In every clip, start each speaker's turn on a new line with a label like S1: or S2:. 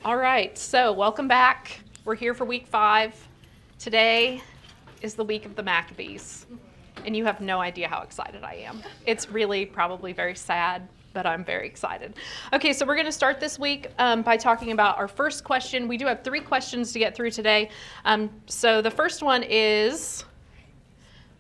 S1: All right, so welcome back. We're here for week 5. Today is the week of the Maccabees, and you have no idea how excited I am. It's really probably very sad, but I'm very excited. Okay, so we're going to start this week by talking about our first question. We do have 3 questions to get through today. So the first one is,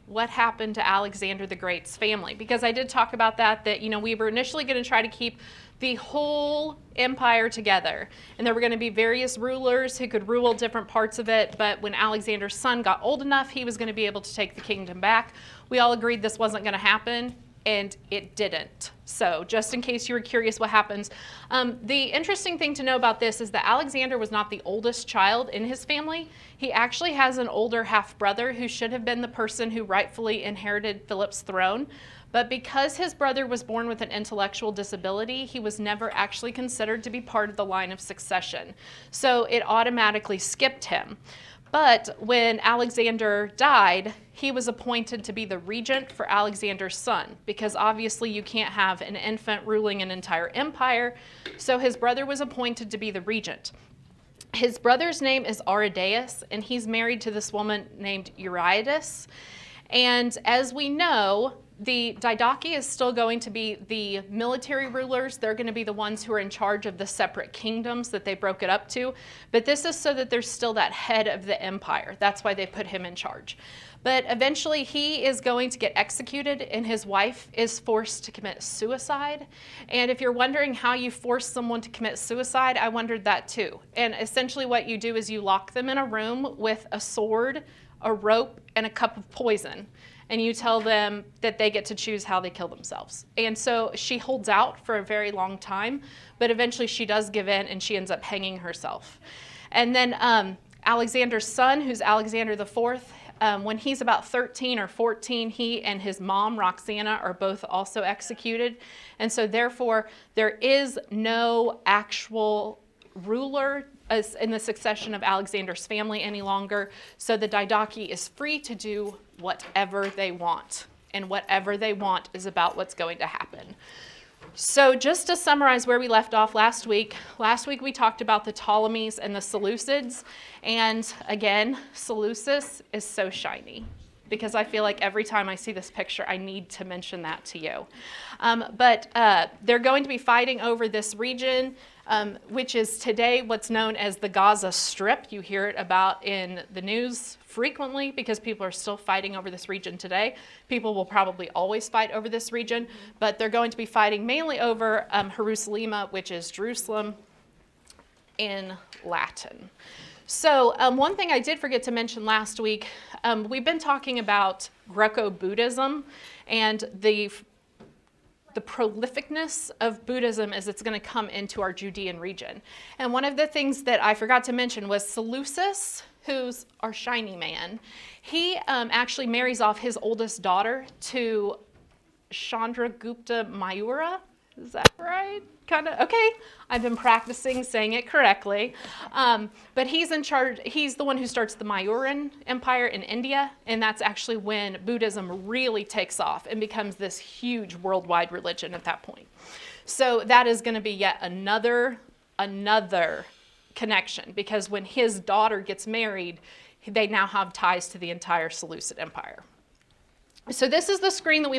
S1: what happened to Alexander the Great's family? Because I did talk about that we were initially going to try to keep the whole empire together. And there were going to be various rulers who could rule different parts of it. But when Alexander's son got old enough, he was going to be able to take the kingdom back. We all agreed this wasn't going to happen, and it didn't. So just in case you were curious what happens. The interesting thing to know about this is that Alexander was not the oldest child in his family. He actually has an older half-brother who should have been the person who rightfully inherited Philip's throne. But because his brother was born with an intellectual disability, he was never actually considered to be part of the line of succession. So it automatically skipped him. But when Alexander died, he was appointed to be the regent for Alexander's son, because obviously you can't have an infant ruling an entire empire. So his brother was appointed to be the regent. His brother's name is Aridaeus, and he's married to this woman named Eurydice. And as we know, the Didache is still going to be the military rulers. They're going to be the ones who are in charge of the separate kingdoms that they broke it up to. But this is so that there's still that head of the empire. That's why they put him in charge. But eventually he is going to get executed, and his wife is forced to commit suicide. And if you're wondering how you force someone to commit suicide, I wondered that too. And essentially what you do is you lock them in a room with a sword, a rope, and a cup of poison. And you tell them that they get to choose how they kill themselves. And so she holds out for a very long time, but eventually she does give in, and she ends up hanging herself. And then Alexander's son, who's Alexander the Fourth, when he's about 13 or 14, he and his mom, Roxana, are both also executed. And so therefore, there is no actual ruler in the succession of Alexander's family any longer. So the Didache is free to do whatever they want. And whatever they want is about what's going to happen. So just to summarize where we left off last week we talked about the Ptolemies and the Seleucids. And again, Seleucus is so shiny, because I feel like every time I see this picture, I need to mention that to you. But they're going to be fighting over this region, which is today what's known as the Gaza Strip. You hear it about in the news frequently because people are still fighting over this region today. People will probably always fight over this region, but they're going to be fighting mainly over Jerusalem, which is Jerusalem in Latin. So one thing I did forget to mention last week, we've been talking about Greco-Buddhism and the prolificness of Buddhism as it's going to come into our Judean region. And one of the things that I forgot to mention was Seleucus, who's our shiny man. He actually marries off his oldest daughter to Chandragupta Mayura. Is that right? Kind of. Okay. I've been practicing saying it correctly. But he's in charge. He's the one who starts the Mayuran Empire in India. And that's actually when Buddhism really takes off and becomes this huge worldwide religion at that point. So that is going to be yet another connection, because when his daughter gets married, they now have ties to the entire Seleucid Empire. So this is the screen that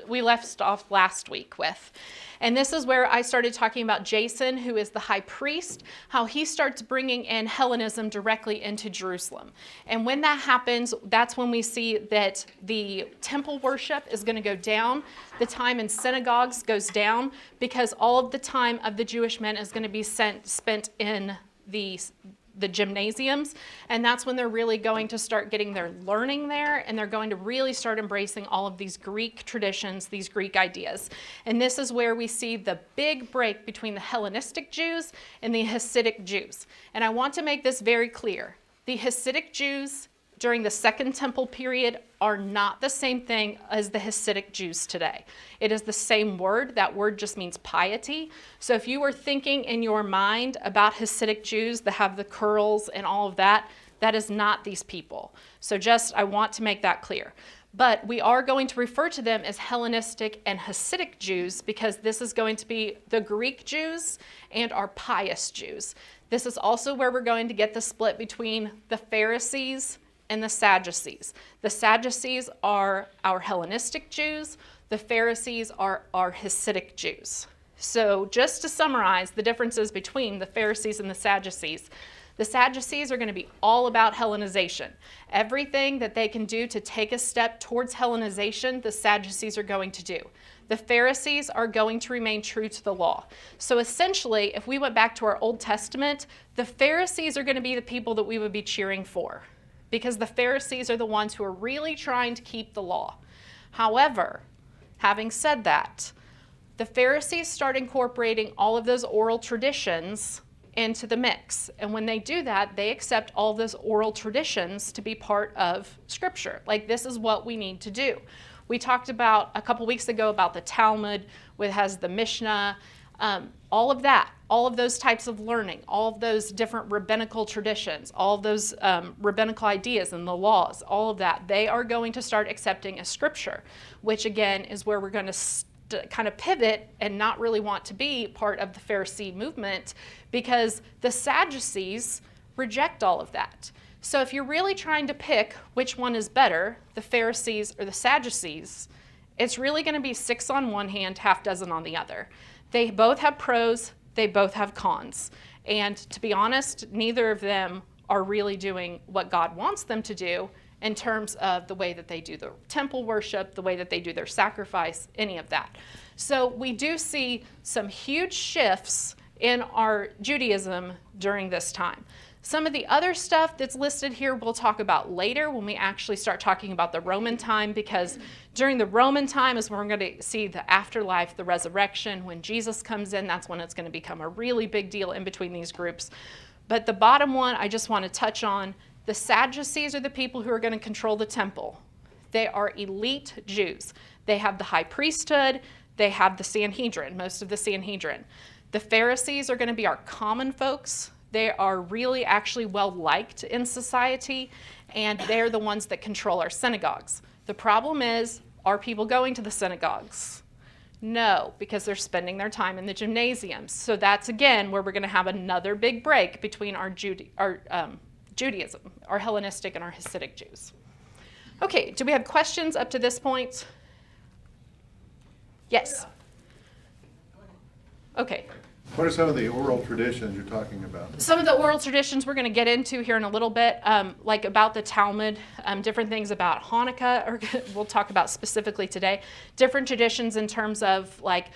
S1: we left off last week with. And this is where I started talking about Jason, who is the high priest, how he starts bringing in Hellenism directly into Jerusalem. And when that happens, that's when we see that the temple worship is going to go down. The time in synagogues goes down, because all of the time of the Jewish men is going to be spent in the gymnasiums, and that's when they're really going to start getting their learning there, and they're going to really start embracing all of these Greek traditions, these Greek ideas. And this is where we see the big break between the Hellenistic Jews and the Hasidic Jews. And I want to make this very clear. The Hasidic Jews during the Second Temple period are not the same thing as the Hasidic Jews today. It is the same word. That word just means piety. So if you were thinking in your mind about Hasidic Jews that have the curls and all of that, that is not these people. So I want to make that clear. But we are going to refer to them as Hellenistic and Hasidic Jews because this is going to be the Greek Jews and our pious Jews. This is also where we're going to get the split between the Pharisees and the Sadducees. The Sadducees are our Hellenistic Jews. The Pharisees are our Hasidic Jews. So just to summarize the differences between the Pharisees and the Sadducees, the Sadducees are going to be all about Hellenization. Everything that they can do to take a step towards Hellenization, the Sadducees are going to do. The Pharisees are going to remain true to the law. So essentially, if we went back to our Old Testament, the Pharisees are going to be the people that we would be cheering for, because the Pharisees are the ones who are really trying to keep the law. However, having said that, the Pharisees start incorporating all of those oral traditions into the mix. And when they do that, they accept all those oral traditions to be part of Scripture. Like, this is what we need to do. We talked about a couple weeks ago about the Talmud, which has the Mishnah, all of that, all of those types of learning, all of those different rabbinical traditions, all of those rabbinical ideas and the laws, all of that, they are going to start accepting as Scripture, which again is where we're going to kind of pivot and not really want to be part of the Pharisee movement, because the Sadducees reject all of that. So if you're really trying to pick which one is better, the Pharisees or the Sadducees, it's really going to be 6 on one hand, half dozen on the other. They both have pros, they both have cons. And to be honest, neither of them are really doing what God wants them to do in terms of the way that they do the temple worship, the way that they do their sacrifice, any of that. So we do see some huge shifts in our Judaism during this time. Some of the other stuff that's listed here we'll talk about later when we actually start talking about the Roman time, because during the Roman time is when we're going to see the afterlife, the resurrection. When Jesus comes in, that's when it's going to become a really big deal in between these groups. But the bottom one I just want to touch on, the Sadducees are the people who are going to control the temple. They are elite Jews. They have the high priesthood. They have the Sanhedrin, most of the Sanhedrin. The Pharisees are going to be our common folks. They are really actually well liked in society, and they're the ones that control our synagogues. The problem is, are people going to the synagogues? No, because they're spending their time in the gymnasiums. So that's again where we're going to have another big break between our Judaism, our Hellenistic and our Hasidic Jews. Okay, do we have questions up to this point? Yes. Okay.
S2: What are some of the oral traditions you're talking about?
S1: Some of the oral traditions we're going to get into here in a little bit, like about the Talmud, different things about Hanukkah, or we'll talk about specifically today. Different traditions in terms of like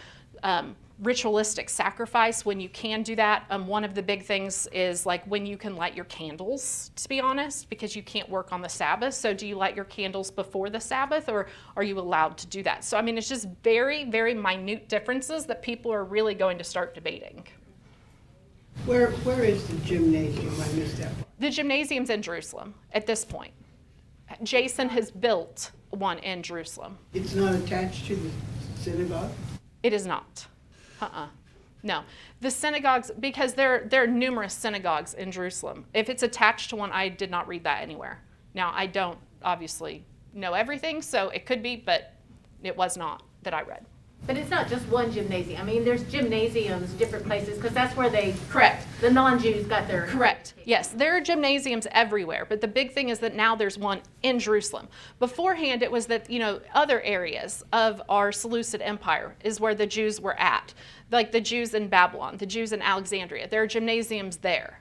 S1: ritualistic sacrifice, when you can do that. One of the big things is like when you can light your candles, to be honest, because you can't work on the Sabbath. So do you light your candles before the Sabbath, or are you allowed to do that? So I mean, it's just very, very minute differences that people are really going to start debating.
S3: Where is the gymnasium? I missed that.
S1: The gymnasium's in Jerusalem at this point. Jason has built one in Jerusalem.
S3: It's not attached to the synagogue?
S1: It is not. No. The synagogues, because there are numerous synagogues in Jerusalem. If it's attached to one, I did not read that anywhere. Now, I don't obviously know everything, so it could be, but it was not that I read.
S4: But it's not just one gymnasium. I mean, there's gymnasiums, different places, because that's where
S1: Correct.
S4: the non-Jews got their...
S1: Correct. Yes, there are gymnasiums everywhere, but the big thing is that now there's one in Jerusalem. Beforehand, it was that, other areas of our Seleucid Empire is where the Jews were at, like the Jews in Babylon, the Jews in Alexandria. There are gymnasiums there.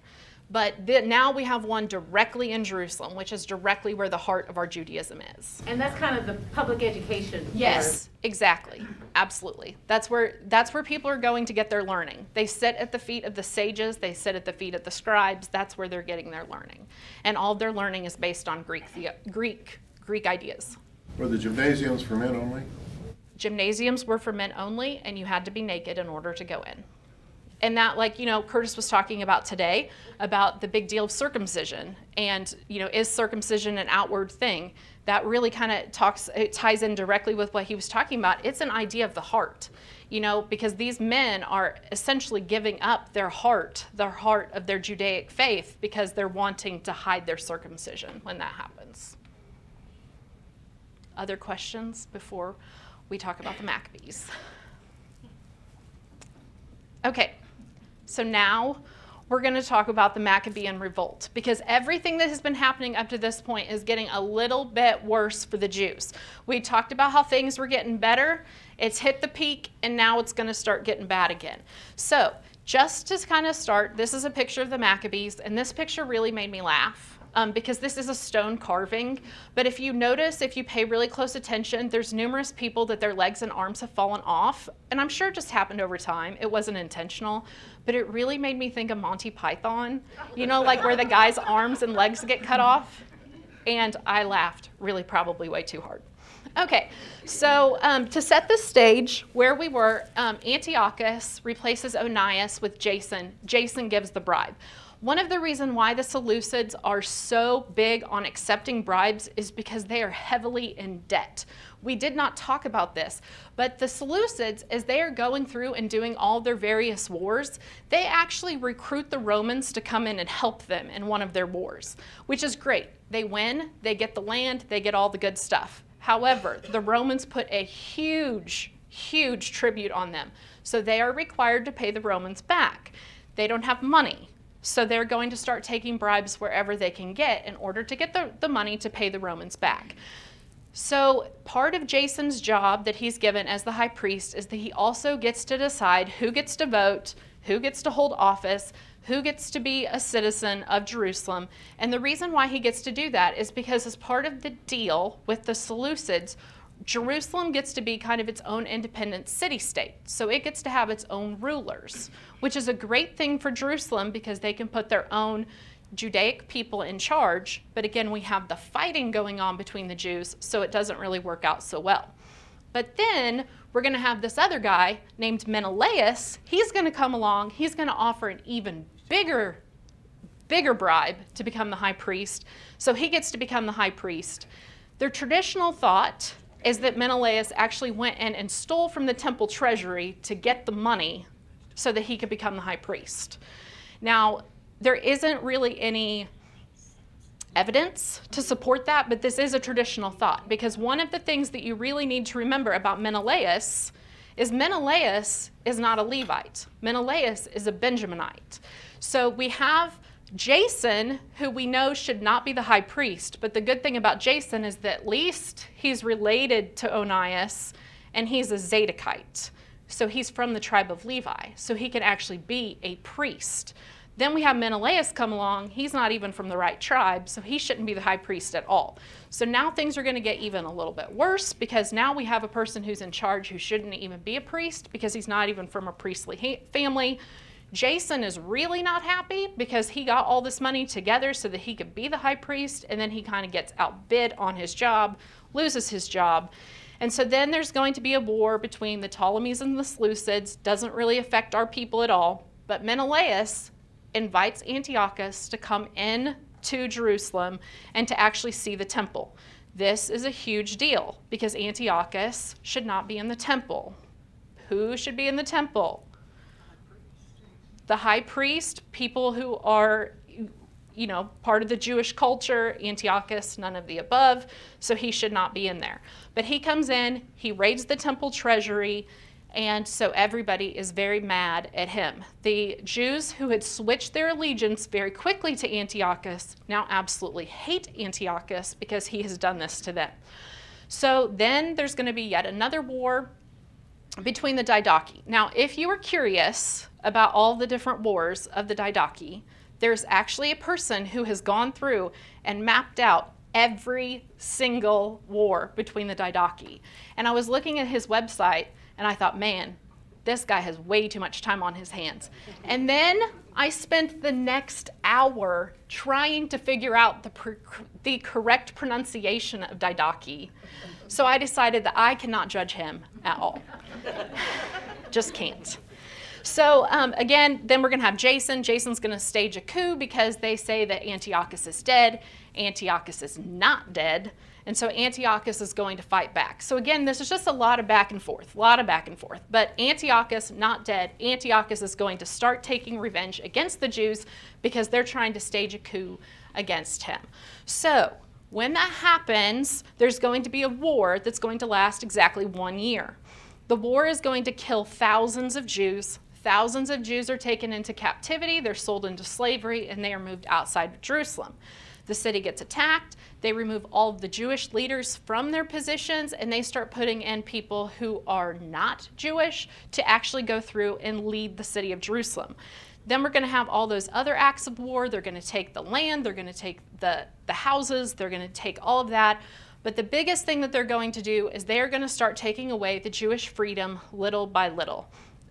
S1: But now we have one directly in Jerusalem, which is directly where the heart of our Judaism is.
S4: And that's kind of the public education.
S1: Yes, exactly. Absolutely. That's where people are going to get their learning. They sit at the feet of the sages. They sit at the feet of the scribes. That's where they're getting their learning. And all of their learning is based on Greek ideas.
S2: Were the gymnasiums for men only?
S1: Gymnasiums were for men only, and you had to be naked in order to go in. And that, Curtis was talking about today, about the big deal of circumcision. And, is circumcision an outward thing? That really kind of ties in directly with what he was talking about. It's an idea of the heart, because these men are essentially giving up their heart of their Judaic faith, because they're wanting to hide their circumcision when that happens. other questions before we talk about the Maccabees? Okay, so now we're going to talk about the Maccabean Revolt, because everything that has been happening up to this point is getting a little bit worse for the Jews. We talked about how things were getting better. It's hit the peak, and now it's going to start getting bad again. So just to kind of start, this is a picture of the Maccabees, and this picture really made me laugh. Because this is a stone carving. But if you notice, if you pay really close attention, there's numerous people that their legs and arms have fallen off. And I'm sure it just happened over time. It wasn't intentional. But it really made me think of Monty Python. You know, like where the guy's arms and legs get cut off? And I laughed really probably way too hard. Okay, so to set the stage where we were, Antiochus replaces Onias with Jason. Jason gives the bribe. One of the reasons why the Seleucids are so big on accepting bribes is because they are heavily in debt. We did not talk about this, but the Seleucids, as they are going through and doing all their various wars, they actually recruit the Romans to come in and help them in one of their wars, which is great. They win, they get the land, they get all the good stuff. However, the Romans put a huge tribute on them, so they are required to pay the Romans back. They don't have money. So they're going to start taking bribes wherever they can get in order to get the money to pay the Romans back. So part of Jason's job that he's given as the high priest is that he also gets to decide who gets to vote, who gets to hold office, who gets to be a citizen of Jerusalem. And the reason why he gets to do that is because as part of the deal with the Seleucids, Jerusalem gets to be kind of its own independent city-state. So it gets to have its own rulers, which is a great thing for Jerusalem because they can put their own Judaic people in charge. But again, we have the fighting going on between the Jews, so it doesn't really work out so well. But then we're going to have this other guy named Menelaus. He's going to come along. He's going to offer an even bigger bribe to become the high priest. So he gets to become the high priest. Their traditional thought is that Menelaus actually went in and stole from the temple treasury to get the money so that he could become the high priest. Now, there isn't really any evidence to support that, but this is a traditional thought, because one of the things that you really need to remember about Menelaus is not a Levite. Menelaus is a Benjaminite. So we have Jason, who we know should not be the high priest, but the good thing about Jason is that at least he's related to Onias, and he's a Zadokite. So he's from the tribe of Levi, so he can actually be a priest. Then we have Menelaus come along. He's not even from the right tribe, so he shouldn't be the high priest at all. So now things are going to get even a little bit worse, because now we have a person who's in charge who shouldn't even be a priest because he's not even from a priestly family. Jason is really not happy because he got all this money together so that he could be the high priest, and then he kind of gets outbid on his job, loses his job. And so then there's going to be a war between the Ptolemies and the Seleucids. Doesn't really affect our people at all. But Menelaus invites Antiochus to come in to Jerusalem and to actually see the temple. This is a huge deal because Antiochus should not be in the temple. Who should be in the temple? The high priest, people who are, part of the Jewish culture. Antiochus, none of the above, so he should not be in there. But he comes in, he raids the temple treasury, and so everybody is very mad at him. The Jews who had switched their allegiance very quickly to Antiochus now absolutely hate Antiochus because he has done this to them. So then there's going to be yet another war between the Didachi. Now, if you are curious about all the different wars of the Didachi, there's actually a person who has gone through and mapped out every single war between the Didachi. And I was looking at his website, and I thought, man, this guy has way too much time on his hands. And then I spent the next hour trying to figure out the correct pronunciation of Didachi. So I decided that I cannot judge him at all. Just can't. So again, then we're going to have Jason. Jason's going to stage a coup because they say that Antiochus is dead. Antiochus is not dead. And so Antiochus is going to fight back. So again, this is just a lot of back and forth. But Antiochus, not dead. Antiochus is going to start taking revenge against the Jews because they're trying to stage a coup against him. So When that happens, there's going to be a war that's going to last exactly 1 year. The war is going to kill thousands of Jews. Thousands of Jews are taken into captivity, they're sold into slavery, and they are moved outside of Jerusalem. The city gets attacked, they remove all of the Jewish leaders from their positions, and they start putting in people who are not Jewish to actually go through and lead the city of Jerusalem. Then we're going to have all those other acts of war. They're going to take the land, they're going to take the houses, they're going to take all of that. But the biggest thing that they're going to do is they're going to start taking away the Jewish freedom little by little.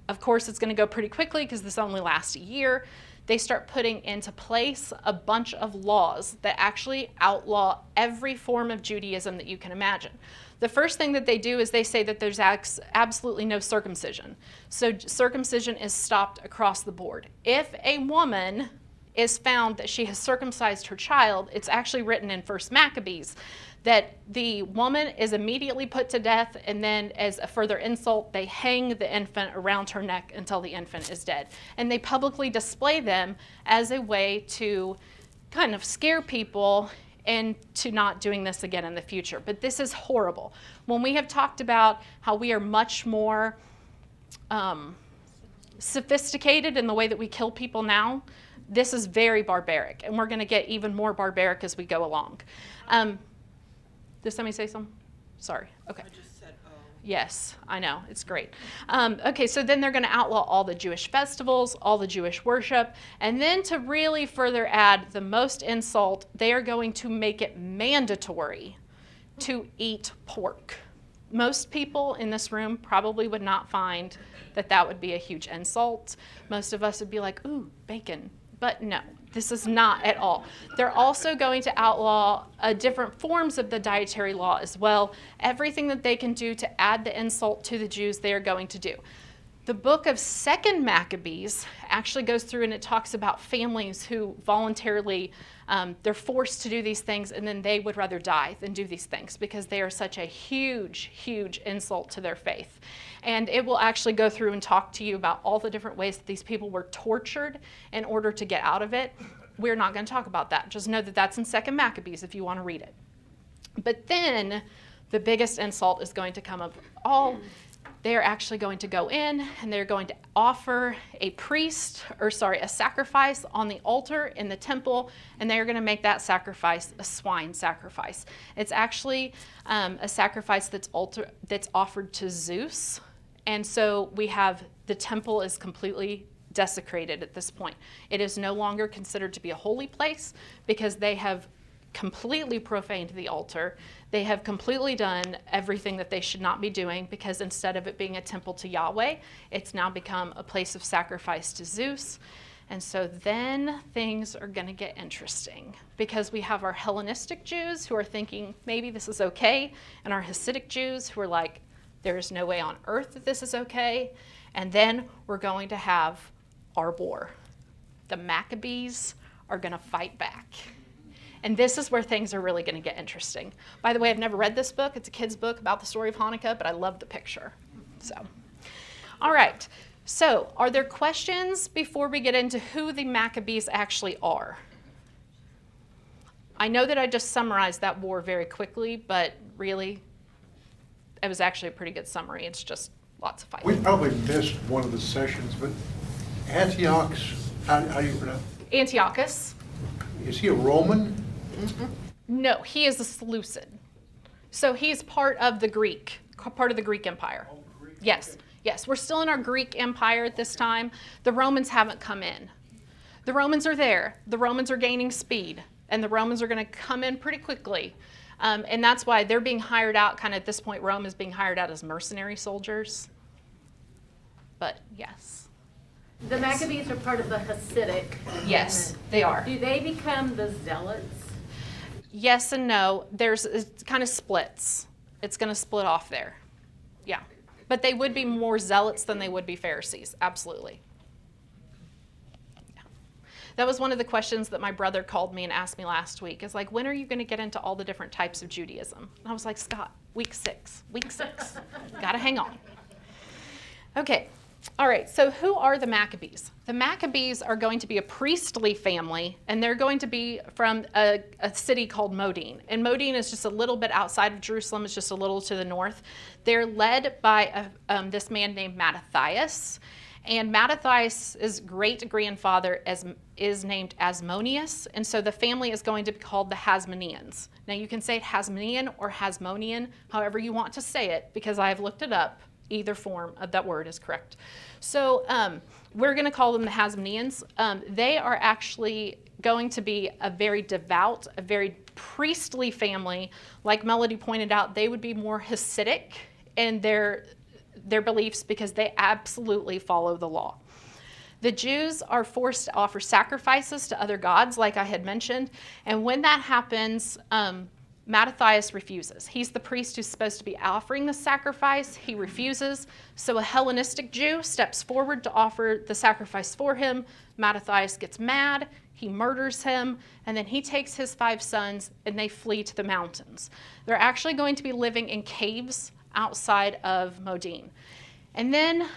S1: Of course, it's going to go pretty quickly because this only lasts a year. They start putting into place a bunch of laws that actually outlaw every form of Judaism that you can imagine. The first thing that they do is they say that there's absolutely no circumcision. So circumcision is stopped across the board. If a woman is found that she has circumcised her child, it's actually written in 1 Maccabees that the woman is immediately put to death, and then as a further insult, they hang the infant around her neck until the infant is dead. And they publicly display them as a way to kind of scare people into not doing this again in the future. But this is horrible. When we have talked about how we are much more sophisticated in the way that we kill people now, this is very barbaric, and we're going to get even more barbaric as we go along. Did somebody say something? Sorry. Okay.
S5: I just said, oh.
S1: Yes, I know. It's great. Okay, so then they're going to outlaw all the Jewish festivals, all the Jewish worship, and then to really further add the most insult, they are going to make it mandatory to eat pork. Most people in this room probably would not find that that would be a huge insult. Most of us would be like, ooh, bacon. But no, this is not at all. They're also going to outlaw different forms of the dietary law as well. Everything that they can do to add the insult to the Jews, they are going to do. The book of 2 Maccabees actually goes through and it talks about families who voluntarily, they're forced to do these things, and then they would rather die than do these things because they are such a huge, huge insult to their faith. And it will actually go through and talk to you about all the different ways that these people were tortured in order to get out of it. We're not going to talk about that. Just know that that's in 2 Maccabees if you want to read it. But then the biggest insult is going to come of all. They are actually going to go in and they're going to offer a sacrifice on the altar in the temple, and they're going to make that sacrifice a swine sacrifice. It's actually a sacrifice that's offered to Zeus, and so we have the temple is completely desecrated at this point. It is no longer considered to be a holy place because they have completely profaned the altar. They have completely done everything that they should not be doing because instead of it being a temple to Yahweh, it's now become a place of sacrifice to Zeus. And so then things are going to get interesting because we have our Hellenistic Jews who are thinking maybe this is okay, and our Hasidic Jews who are like, there is no way on earth that this is okay. And then we're going to have our war. The Maccabees are going to fight back. And this is where things are really going to get interesting. By the way, I've never read this book. It's a kid's book about the story of Hanukkah, but I love the picture. So, all right. So, are there questions before we get into who the Maccabees actually are? I know that I just summarized that war very quickly, but really, it was actually a pretty good summary. It's just lots of fighting.
S6: We probably missed one of the sessions, but Antioch's, how do you pronounce it?
S1: Antiochus.
S6: Is he a Roman?
S1: No, he is a Seleucid. So he's part of the Greek Empire.
S6: Oh, Greek.
S1: Yes,
S6: Okay.
S1: yes. We're still in our Greek Empire at this time. The Romans haven't come in. The Romans are there. The Romans are gaining speed, and the Romans are going to come in pretty quickly. And that's why they're being hired out, kind of at this point, Rome is being hired out as mercenary soldiers. But yes.
S4: The Maccabees are part of the Hasidic.
S1: Yes,
S4: movement.
S1: they are.
S4: Do they become the Zealots?
S1: Yes and no. It kind of splits. It's going to split off there. Yeah. But they would be more zealots than they would be Pharisees. Absolutely. Yeah. That was one of the questions that my brother called me and asked me last week. Is like, when are you going to get into all the different types of Judaism? And I was like, Scott, week 6. Got to hang on. Okay. All right, so who are the Maccabees? The Maccabees are going to be a priestly family, and they're going to be from a city called Modin. And Modin is just a little bit outside of Jerusalem. It's just a little to the north. They're led by this man named Mattathias. And Mattathias' great-grandfather is named Hasmoneans, and so the family is going to be called the Hasmoneans. Now you can say it Hasmonean or Hasmonean, however you want to say it, because I have looked it up. Either form of that word is correct. So we're going to call them the Hasmoneans. They are actually going to be a very devout, a very priestly family. Like Melody pointed out, they would be more Hasidic in their beliefs because they absolutely follow the law. The Jews are forced to offer sacrifices to other gods, like I had mentioned, and when that happens, Mattathias refuses. He's the priest who's supposed to be offering the sacrifice. He refuses. So a Hellenistic Jew steps forward to offer the sacrifice for him. Mattathias gets mad. He murders him. And then he takes his 5 sons and they flee to the mountains. They're actually going to be living in caves outside of Modin. And then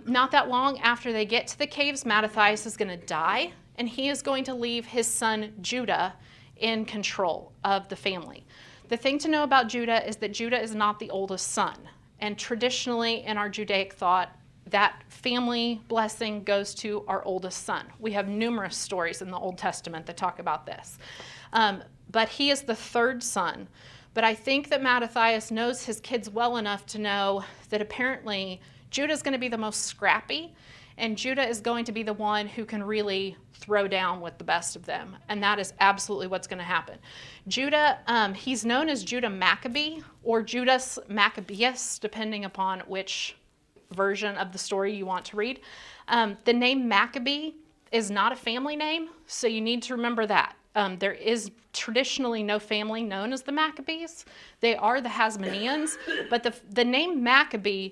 S1: not that long after they get to the caves, Mattathias is going to die. And he is going to leave his son Judah in control of the family. The thing to know about Judah is that Judah is not the oldest son. And traditionally in our Judaic thought, that family blessing goes to our oldest son. We have numerous stories in the Old Testament that talk about this. But he is the 3rd son. But I think that Mattathias knows his kids well enough to know that apparently Judah is going to be the most scrappy, and Judah is going to be the one who can really throw down with the best of them. And that is absolutely what's going to happen. Judah, he's known as Judah Maccabee or Judas Maccabeus, depending upon which version of the story you want to read. The name Maccabee is not a family name, so you need to remember that. There is traditionally no family known as the Maccabees. They are the Hasmoneans, but the name Maccabee,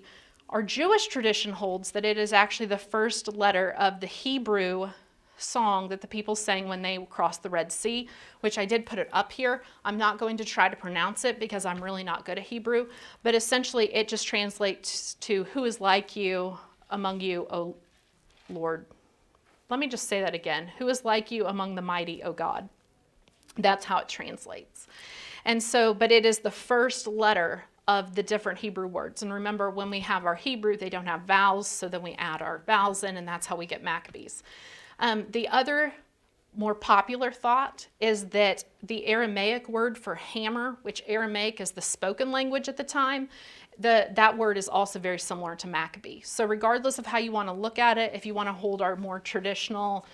S1: our Jewish tradition holds that it is actually the first letter of the Hebrew song that the people sang when they crossed the Red Sea, which I did put it up here. I'm not going to try to pronounce it because I'm really not good at Hebrew, but essentially it just translates to "Who is like you among you, O Lord?" Let me just say that again. "Who is like you among the mighty, O God?" That's how it translates. And so, but it is the first letter of the different Hebrew words. And remember, when we have our Hebrew, they don't have vowels, so then we add our vowels in, and that's how we get Maccabees. The other more popular thought is that the Aramaic word for hammer, which Aramaic is the spoken language at the time, that word is also very similar to Maccabee. So regardless of how you want to look at it, if you want to hold our more traditional,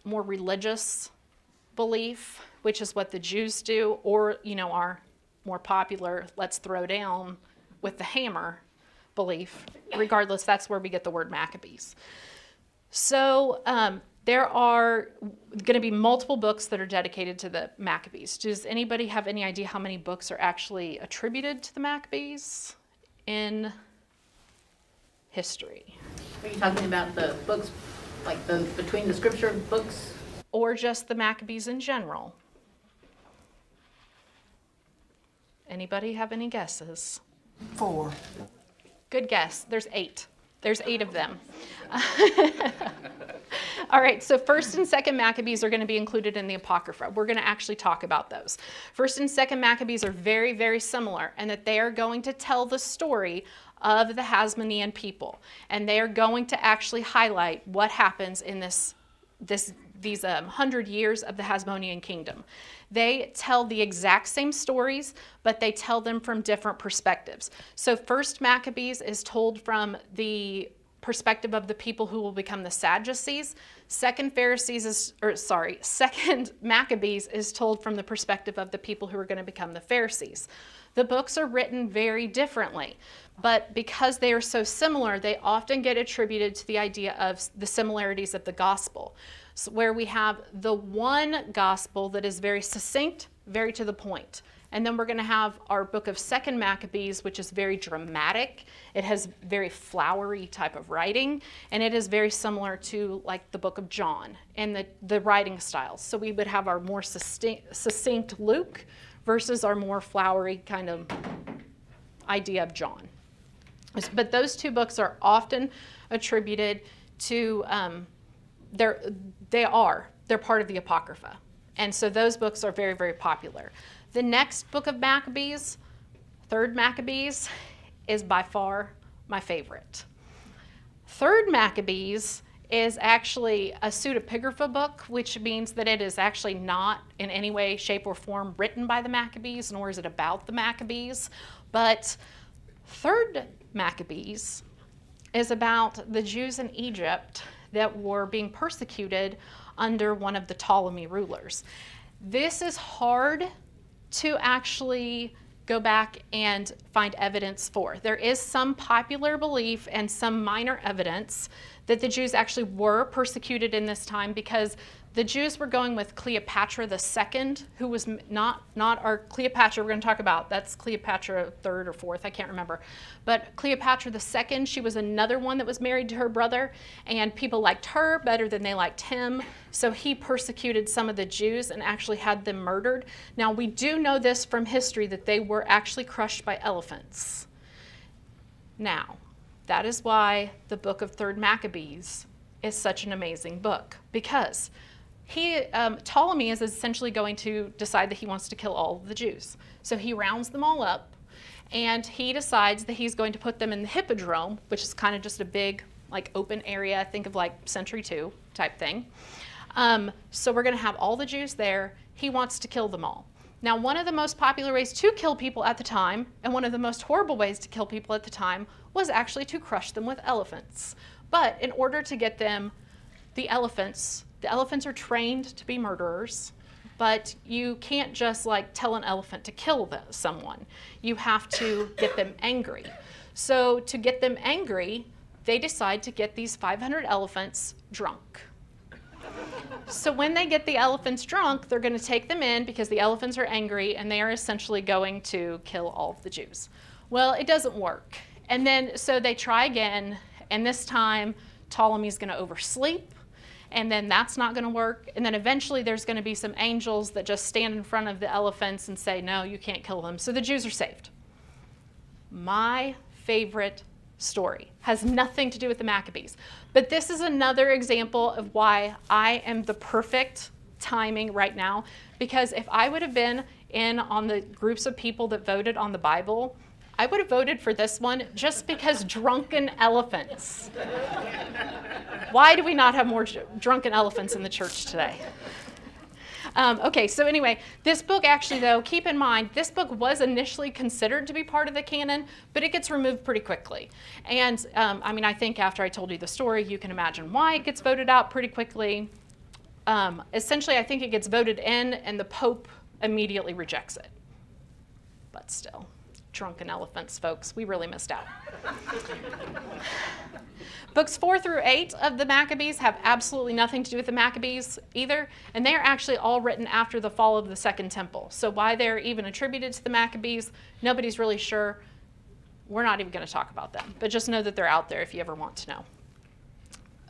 S1: more religious belief, which is what the Jews do, or, our more popular, let's throw down with the hammer belief, regardless, that's where we get the word Maccabees. So there are going to be multiple books that are dedicated to the Maccabees. Does anybody have any idea how many books are actually attributed to the Maccabees in history?
S4: Are you talking about the books, like the between the scripture books?
S1: Or just the Maccabees in general? Anybody have any guesses?
S3: 4.
S1: Good guess. There's 8. There's 8 of them. All right, so 1st and 2nd Maccabees are going to be included in the Apocrypha. We're going to actually talk about those. 1st and 2nd Maccabees are very, very similar in that they are going to tell the story of the Hasmonean people. And they are going to actually highlight what happens in these 100 years of the Hasmonean kingdom. They tell the exact same stories, but they tell them from different perspectives. So 1st Maccabees is told from the perspective of the people who will become the Sadducees. 2nd Maccabees is told from the perspective of the people who are going to become the Pharisees. The books are written very differently, but because they are so similar, they often get attributed to the idea of the similarities of the gospel, where we have the one gospel that is very succinct, very to the point. And then we're going to have our book of 2nd Maccabees, which is very dramatic. It has very flowery type of writing, and it is very similar to like the book of John and the writing styles. So we would have our more succinct Luke versus our more flowery kind of idea of John. But those two books are often attributed to, they're part of the Apocrypha. And so those books are very, very popular. The next book of Maccabees, 3rd Maccabees, is by far my favorite. 3rd Maccabees is actually a pseudepigrapha book, which means that it is actually not in any way, shape, or form written by the Maccabees, nor is it about the Maccabees. But 3rd Maccabees is about the Jews in Egypt that were being persecuted under one of the Ptolemy rulers. This is hard to actually go back and find evidence for. There is some popular belief and some minor evidence that the Jews actually were persecuted in this time because the Jews were going with Cleopatra II, who was not our Cleopatra we're going to talk about. That's Cleopatra III or IV, I can't remember. But Cleopatra II, she was another one that was married to her brother, and people liked her better than they liked him. So he persecuted some of the Jews and actually had them murdered. Now, we do know this from history that they were actually crushed by elephants. Now, that is why the book of 3rd Maccabees is such an amazing book, because Ptolemy is essentially going to decide that he wants to kill all of the Jews. So he rounds them all up, and he decides that he's going to put them in the Hippodrome, which is kind of just a big, like, open area. Think of like Century 2 type thing. So we're going to have all the Jews there. He wants to kill them all. Now, one of the most popular ways to kill people at the time, and one of the most horrible ways to kill people at the time, was actually to crush them with elephants. But in order to get them, the elephants are trained to be murderers, but you can't just like tell an elephant to kill someone. You have to get them angry. So to get them angry, they decide to get these 500 elephants drunk. So when they get the elephants drunk, they're going to take them in because the elephants are angry, and they are essentially going to kill all of the Jews. Well, it doesn't work. And then so they try again, and this time Ptolemy's going to oversleep, and then that's not going to work. And then eventually there's going to be some angels that just stand in front of the elephants and say, no, you can't kill them. So the Jews are saved. My favorite story has nothing to do with the Maccabees. But this is another example of why I am the perfect timing right now. Because if I would have been in on the groups of people that voted on the Bible, I would have voted for this one just because drunken elephants. Why do we not have more drunken elephants in the church today? Okay, so anyway, this book actually, though, keep in mind, this book was initially considered to be part of the canon, but it gets removed pretty quickly. And I think after I told you the story, you can imagine why it gets voted out pretty quickly. Essentially, I think it gets voted in, and the Pope immediately rejects it. But still, drunken elephants, folks, we really missed out. Books 4 through 8 of the Maccabees have absolutely nothing to do with the Maccabees either, and they are actually all written after the fall of the Second Temple. So why they're even attributed to the Maccabees, nobody's really sure. We're not even going to talk about them, but just know that they're out there if you ever want to know.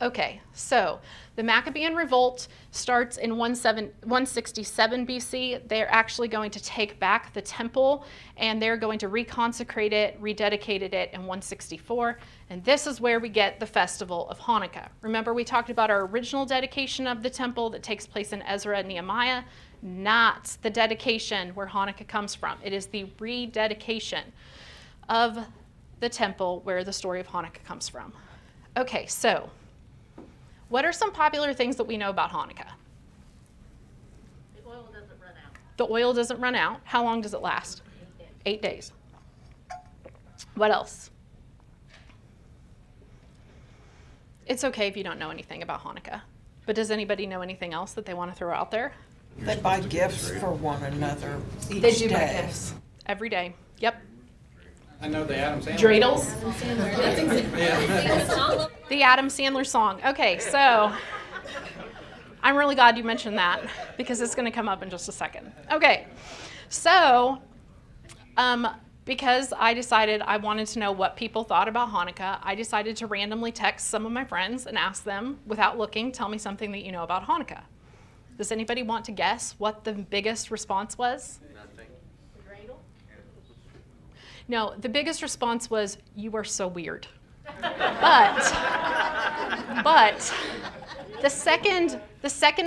S1: Okay, so the Maccabean Revolt starts in 167 BC. They're actually going to take back the temple, and they're going to reconsecrate it, rededicated it in 164. And this is where we get the festival of Hanukkah. Remember, we talked about our original dedication of the temple that takes place in Ezra and Nehemiah, not the dedication where Hanukkah comes from. It is the rededication of the temple where the story of Hanukkah comes from. Okay, so what are some popular things that we know about Hanukkah?
S4: The oil doesn't run out.
S1: The oil doesn't run out. How long does it last? 8 days. What else? It's okay if you don't know anything about Hanukkah, but does anybody know anything else that they want to throw out there?
S5: They buy gifts for one another each
S4: They do buy
S5: day.
S4: gifts.
S1: Every day. Yep.
S7: I know the Adam Sandler.
S1: Dreidels. The Adam Sandler song. Okay, so I'm really glad you mentioned that because it's going to come up in just a second. Okay, so because I decided I wanted to know what people thought about Hanukkah, I decided to randomly text some of my friends and ask them, without looking, tell me something that you know about Hanukkah. Does anybody want to guess what the biggest response was?
S7: Nothing.
S1: No, the biggest response was, "You are so weird." But the second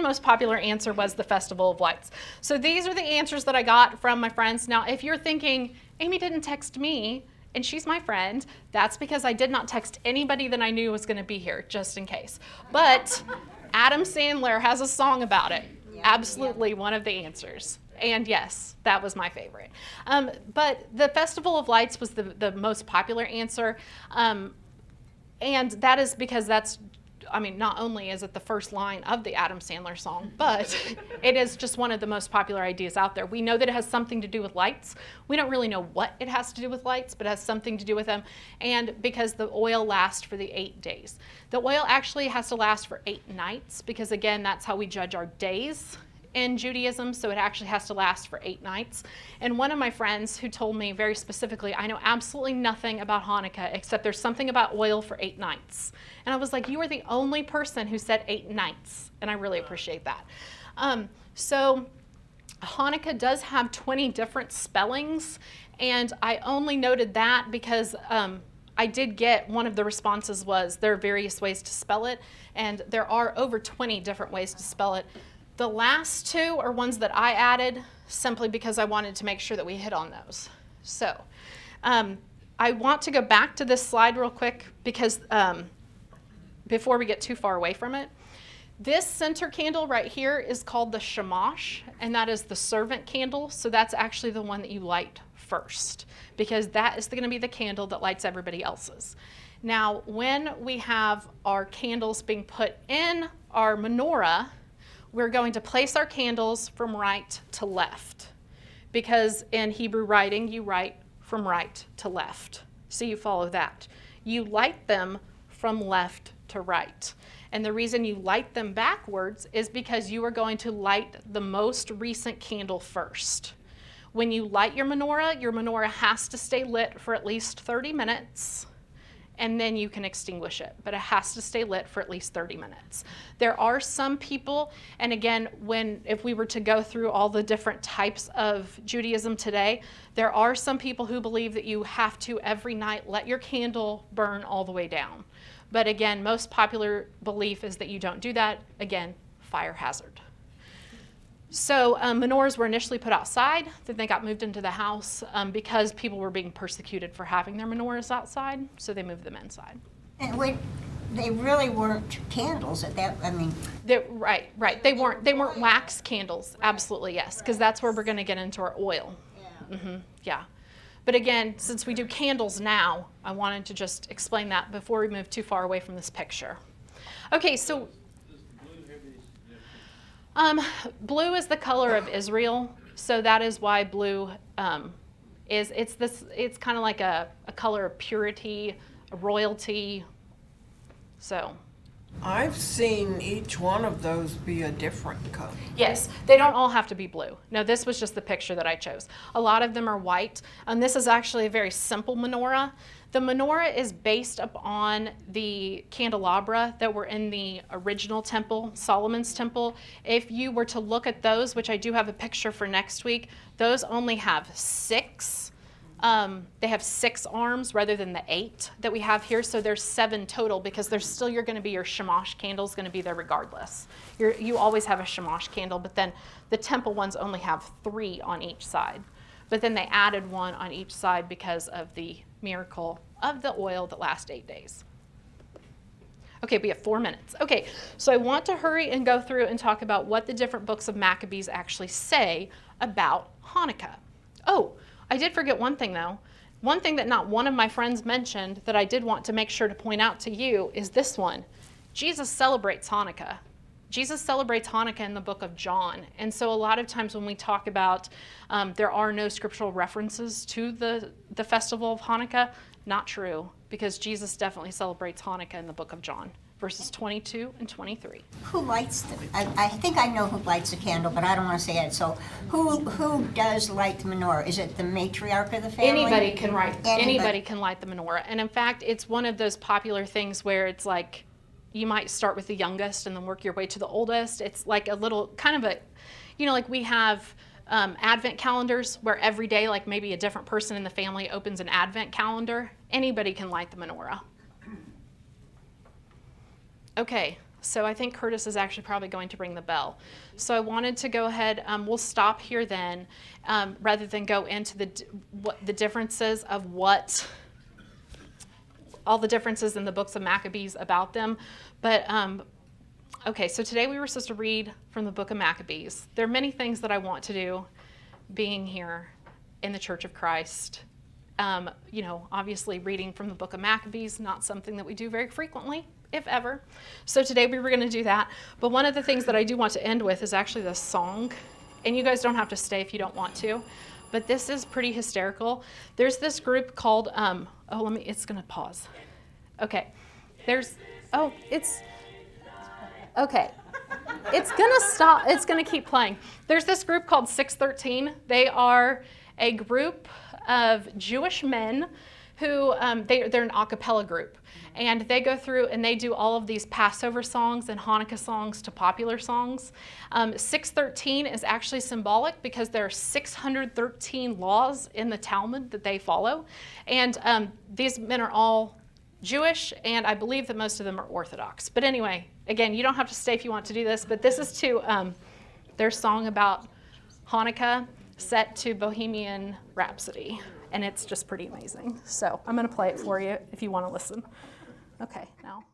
S1: most popular answer was the Festival of Lights. So these are the answers that I got from my friends. Now, if you're thinking, Amy didn't text me, and she's my friend, that's because I did not text anybody that I knew was going to be here, just in case. But Adam Sandler has a song about it. Absolutely one of the answers. And yes, that was my favorite. But the Festival of Lights was the most popular answer. And that is because not only is it the first line of the Adam Sandler song, but it is just one of the most popular ideas out there. We know that it has something to do with lights. We don't really know what it has to do with lights, but it has something to do with them. And because the oil lasts for the 8 days. The oil actually has to last for 8 nights because, again, that's how we judge our days in Judaism, so it actually has to last for 8 nights. And one of my friends who told me very specifically, I know absolutely nothing about Hanukkah except there's something about oil for 8 nights. And I was like, you are the only person who said 8 nights, and I really appreciate that. So Hanukkah does have 20 different spellings, and I only noted that because I did get one of the responses was there are various ways to spell it, and there are over 20 different ways to spell it. The last 2 are ones that I added simply because I wanted to make sure that we hit on those. So I want to go back to this slide real quick because before we get too far away from it. This center candle right here is called the Shamash, and that is the servant candle. So that's actually the one that you light first because that is going to be the candle that lights everybody else's. Now, when we have our candles being put in our menorah, we're going to place our candles from right to left because in Hebrew writing, you write from right to left. So you follow that. You light them from left to right. And the reason you light them backwards is because you are going to light the most recent candle first. When you light your menorah has to stay lit for at least 30 minutes. And then you can extinguish it, but it has to stay lit for at least 30 minutes. There are some people, and again, if we were to go through all the different types of Judaism today, there are some people who believe that you have to every night let your candle burn all the way down. But again, most popular belief is that you don't do that. Again, fire hazard. So menorahs were initially put outside, then they got moved into the house because people were being persecuted for having their menorahs outside, so they moved them inside.
S8: And they really weren't candles at that,
S1: Right. They weren't wax candles, absolutely, yes, because that's where we're going to get into our oil. Yeah. But again, since we do candles now, I wanted to just explain that before we move too far away from this picture. Okay, so blue is the color of Israel, so that is why blue it's kind of like a color of purity, royalty. So
S5: I've seen each one of those be a different color.
S1: yes, they don't all have to be blue. No, this was just the picture that I chose. A lot of them are white, and this is actually a very simple menorah. The menorah is based upon the candelabra that were in the original temple, Solomon's temple. If you were to look at those, which I do have a picture for next week, those only have 6. They have 6 arms rather than the 8 that we have here. So there's 7 total because you're going to be your Shamash candle is going to be there regardless. You always have a Shamash candle, but then the temple ones only have 3 on each side. But then they added 1 on each side because of the miracle of the oil that lasts 8 days. Okay, we have 4 minutes. Okay, so I want to hurry and go through and talk about what the different books of Maccabees actually say about Hanukkah. Oh, I did forget one thing though. One thing that not one of my friends mentioned that I did want to make sure to point out to you is this one. Jesus celebrates Hanukkah. Jesus celebrates Hanukkah in the book of John. And so a lot of times when we talk about there are no scriptural references to the festival of Hanukkah, not true, because Jesus definitely celebrates Hanukkah in the book of John, verses 22 and 23.
S8: Who lights them? I think I know who lights a candle, but I don't want to say it. So who does light the menorah? Is it the matriarch of the family?
S1: Anybody can light the menorah. And in fact, it's one of those popular things where it's like, you might start with the youngest and then work your way to the oldest. It's like a little kind of like we have Advent calendars where every day, like maybe a different person in the family opens an Advent calendar. Anybody can light the menorah. Okay, so I think Curtis is actually probably going to ring the bell. So I wanted to go ahead, we'll stop here then, rather than go into the differences of all the differences in the books of Maccabees about them. But okay, so today we were supposed to read from the book of Maccabees. There are many things that I want to do being here in the Church of Christ. Obviously reading from the book of Maccabees, not something that we do very frequently, if ever. So today we were going to do that. But one of the things that I do want to end with is actually this song. And you guys don't have to stay if you don't want to. But this is pretty hysterical. There's this group called, it's going to pause. Okay. Okay. It's going to stop. It's going to keep playing. There's this group called 613. They are a group of Jewish men who, they're an a cappella group. And they go through and they do all of these Passover songs and Hanukkah songs to popular songs. 613 is actually symbolic because there are 613 laws in the Talmud that they follow. And these men are all Jewish, and I believe that most of them are Orthodox. But anyway, again, you don't have to stay if you want to do this, but this is to their song about Hanukkah set to Bohemian Rhapsody, and it's just pretty amazing. So I'm going to play it for you if you want to listen. Okay, now.